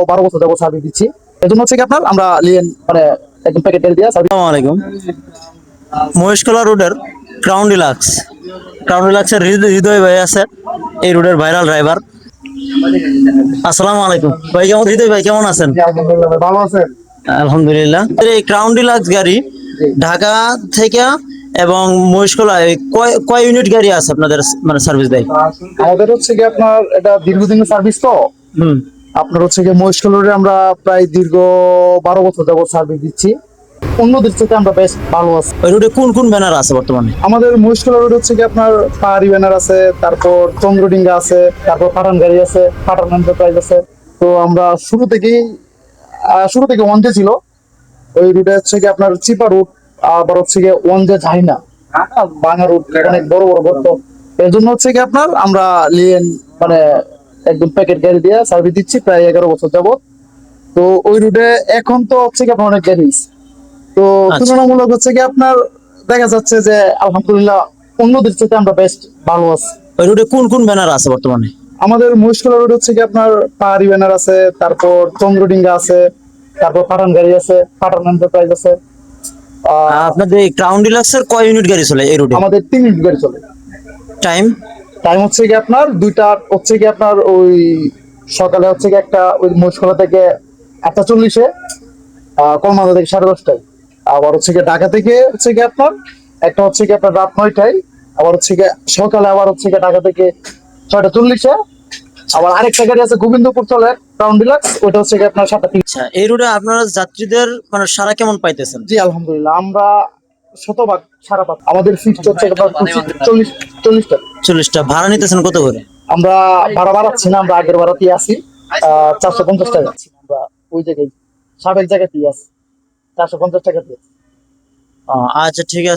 12 বছর যাবো সার্ভিস দিচ্ছি। এর জন্য হচ্ছে কি আপনার আমরা লিয়েন মানে একদম প্যাকেট তেল দিয়ে সার্ভিস। আসসালামু আলাইকুম। মহেশখোলা রোডের ক্রাউন ডিলাক্সের হৃদয় ভাই আছে, এই রোডের ভাইরাল ড্রাইভার। আসসালামু আলাইকুম ভাই, হৃদয় ভাই কেমন আছেন? আলহামদুলিল্লাহ ভাই, ভালো আছেন? আলহামদুলিল্লাহ। এই ক্রাউন ডিলাক্স গাড়ি জি। ঢাকা থেকে এবং মহেশখোলা কয় কয় ইউনিট গাড়ি আছে আপনাদের মানে সার্ভিস দেয়? আমাদের হচ্ছে কি আপনার এটা দীর্ঘদিনের সার্ভিস তো হুম। আপনার হচ্ছে কি মহেশখালী রোডে আমরা প্রায় দীর্ঘ 12 বছর যাবত সার্ভিস দিচ্ছি। অন্যদের থেকে আমরা বেশ ভালো আছি। ওই রোডে কোন কোন ব্যানার আছে বর্তমানে? আমাদের মহেশখালী রোড হচ্ছে কি আপনার পাহাড়ি ব্যানার আছে, তারপর চন্দ্রডিঙ্গা আছে, তারপর পাঠান গাড়ি আছে, পাঠান এন্টারপ্রাইজ আছে। তো আমরা শুরু থেকে ওয়ান ছিল ওই রুটে হচ্ছে কি আপনার চিপা রুট, আবার হচ্ছে কি ওয়ান যাই না ভাঙা রুট, অনেক বড় বড় গর্ত। এর জন্য হচ্ছে কি আপনার আমরা লিয়েন মানে একদম প্যাকেট গাড়ি দিয়ে সার্ভিস দিচ্ছি প্রায় 11 বছর যাবত। তো ওই রুটে এখন তো হচ্ছে কি আপনার অনেক গাড়ি হইছে। তো আচ্ছা। তুলনামূলক হচ্ছে কি আপনার দেখা যাচ্ছে যে আলহামদুলিল্লাহ অন্যদের থেকে আমরা বেস্ট ভালো আছি। ওই রোডে কোন কোন ব্যানার আছে বর্তমানে? আমাদের মহেশখালী রোড হচ্ছে কি আপনার পাহাড়ি ব্যানার আছে, তারপর চন্দ্রডিঙ্গা আছে, তারপর পাঠান গাড়ি আছে, পাঠান এন্টারপ্রাইজ আছে। আপনাদের এই ক্রাউন ডিলাক্সের কয় ইউনিট গাড়ি চলে এই রোডে? আমাদের 3 ইউনিট গাড়ি চলে। টাইম? টাইম হচ্ছে কি আপনার দুইটা, হচ্ছে কি আপনার ওই সকালে হচ্ছে কি একটা ওই মহেশখালী থেকে 8:40-এ, কলমান্দা থেকে 10:30টায়, আবার হচ্ছে কি ঢাকা থেকে হচ্ছে কি আপনার একটা হচ্ছে কি আপনার রাত 9টায়, আবার হচ্ছে কি সকালে আবার হচ্ছে কি ঢাকা থেকে 6:40-এ। আবার আরেকটা গাড়ি আছে গোবিন্দপুর চলে ক্রাউন ডিলাক্স, ওটা হচ্ছে কি আপনার 7:30। আচ্ছা, এই রোডে আপনারা যাত্রীদের মানে সারা কেমন পাইতেছেন? জি আলহামদুলিল্লাহ, আমরা শতভাগ সারা পাচ্ছি। আমাদের ফিক্সড হচ্ছে আপনার 40টা। 40টা ভাড়া নিতেছেন কত করে? আমরা ভাড়া বাড়াচ্ছি না, আমরা আগের ভাড়াতেই আছি। 450 টাকা আমরা ওই জায়গায় সাবেক জায়গাতেই আছি, 450 টাকা দিয়ে। আচ্ছা, ঠিক আছে।